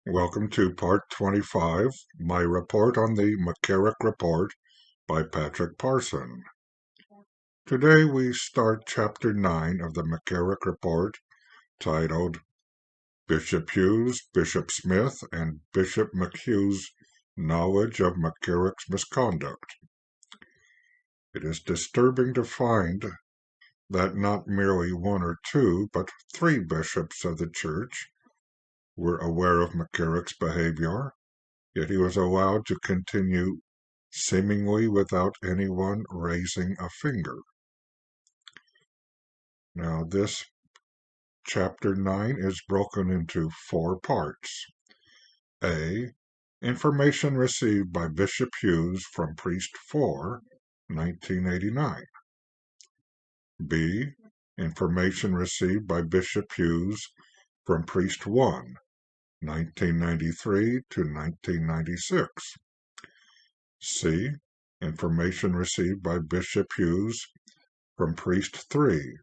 Welcome to Part 25, my report on the McCarrick Report by Patrick Parson. Today we start Chapter 9 of the McCarrick Report, titled Bishop Hughes, Bishop Smith, and Bishop McHugh's Knowledge of McCarrick's Misconduct. It is disturbing to find that not merely one or two, but three bishops of the church were aware of McCarrick's behavior, yet he was allowed to continue seemingly without anyone raising a finger. Now, this chapter 9 is broken into four parts. A. Information received by Bishop Hughes from Priest 4, 1989. B. Information received by Bishop Hughes from Priest 1, 1993 to 1996. C. Information received by Bishop Hughes from Priest 3,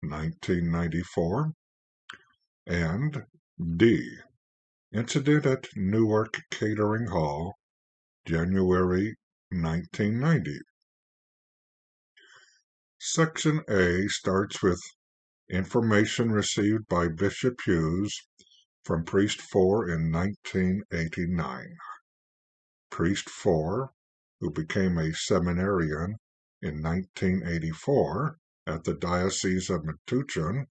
1994. And D. Incident at Newark Catering Hall, January 1990. Section A starts with information received by Bishop Hughes from Priest 4 in 1989. Priest 4, who became a seminarian in 1984 at the Diocese of Metuchen,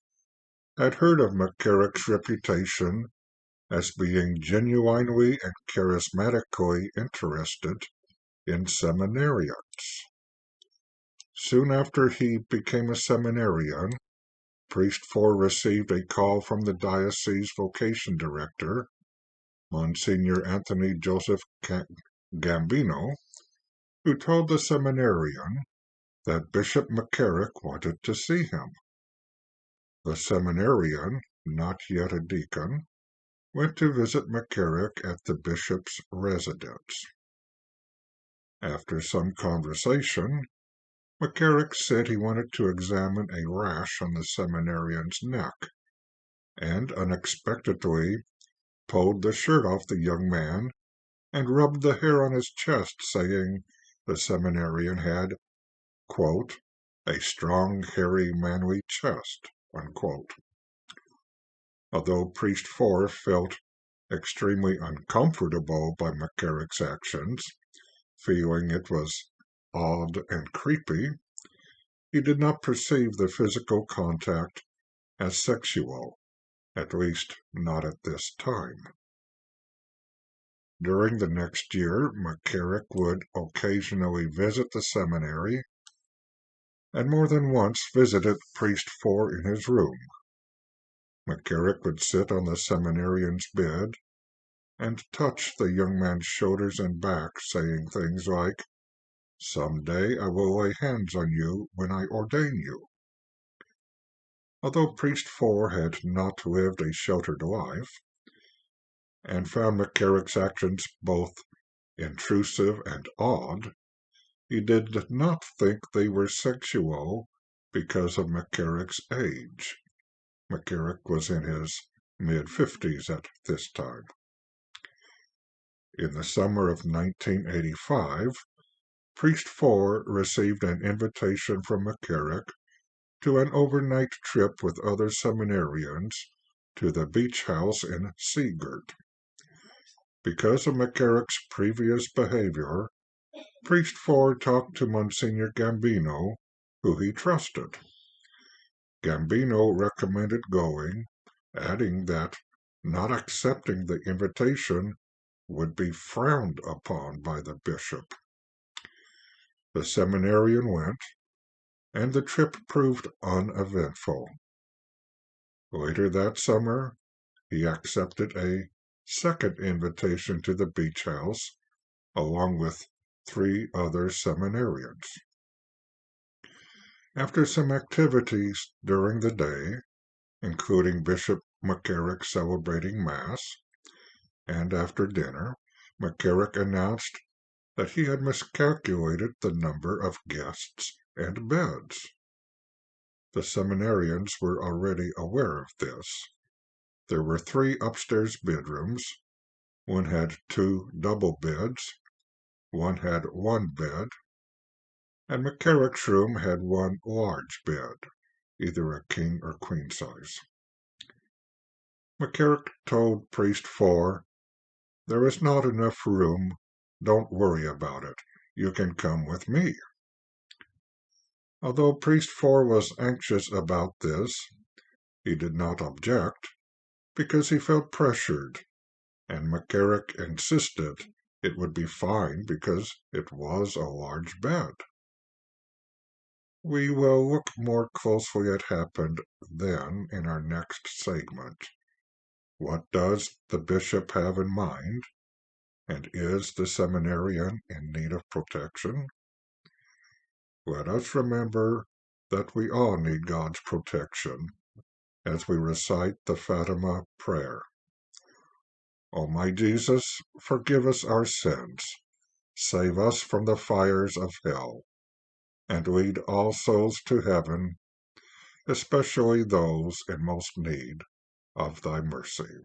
had heard of McCarrick's reputation as being genuinely and charismatically interested in seminarians. Soon after he became a seminarian, Priest 4 received a call from the diocese vocation director, Monsignor Anthony Joseph Gambino, who told the seminarian that Bishop McCarrick wanted to see him. The seminarian, not yet a deacon, went to visit McCarrick at the bishop's residence. After some conversation, McCarrick said he wanted to examine a rash on the seminarian's neck, and unexpectedly pulled the shirt off the young man and rubbed the hair on his chest, saying the seminarian had, quote, a strong, hairy, manly chest, unquote. Although Priest 4 felt extremely uncomfortable by McCarrick's actions, feeling it was odd and creepy, he did not perceive the physical contact as sexual, at least not at this time. During the next year, McCarrick would occasionally visit the seminary, and more than once visited Priest 4 in his room. McCarrick would sit on the seminarian's bed and touch the young man's shoulders and back, saying things like, "Some day I will lay hands on you when I ordain you." Although Priest 4 had not lived a sheltered life, and found McCarrick's actions both intrusive and odd, he did not think they were sexual because of McCarrick's age. McCarrick was in his mid-50s at this time. In the summer of 1985, Priest 4 received an invitation from McCarrick to an overnight trip with other seminarians to the beach house in Seagirt. Because of McCarrick's previous behavior, Priest 4 talked to Monsignor Gambino, who he trusted. Gambino recommended going, adding that not accepting the invitation would be frowned upon by the bishop. The seminarian went, and the trip proved uneventful. Later that summer, he accepted a second invitation to the beach house, along with 3 other seminarians. After some activities during the day, including Bishop McCarrick celebrating Mass, and after dinner, McCarrick announced that he had miscalculated the number of guests and beds. The seminarians were already aware of this. There were 3 upstairs bedrooms, One had 2 double beds, one had 1 bed, and McCarrick's room had 1 large bed, either a king or queen size. McCarrick told Priest 4, "There is not enough room. Don't worry about it. You can come with me." Although Priest 4 was anxious about this, he did not object because he felt pressured, and McCarrick insisted it would be fine because it was a large bed. We will look more closely at what happened then in our next segment. What does the bishop have in mind? And is the seminarian in need of protection? Let us remember that we all need God's protection as we recite the Fatima prayer. O my Jesus, forgive us our sins, save us from the fires of hell, and lead all souls to heaven, especially those in most need of thy mercy.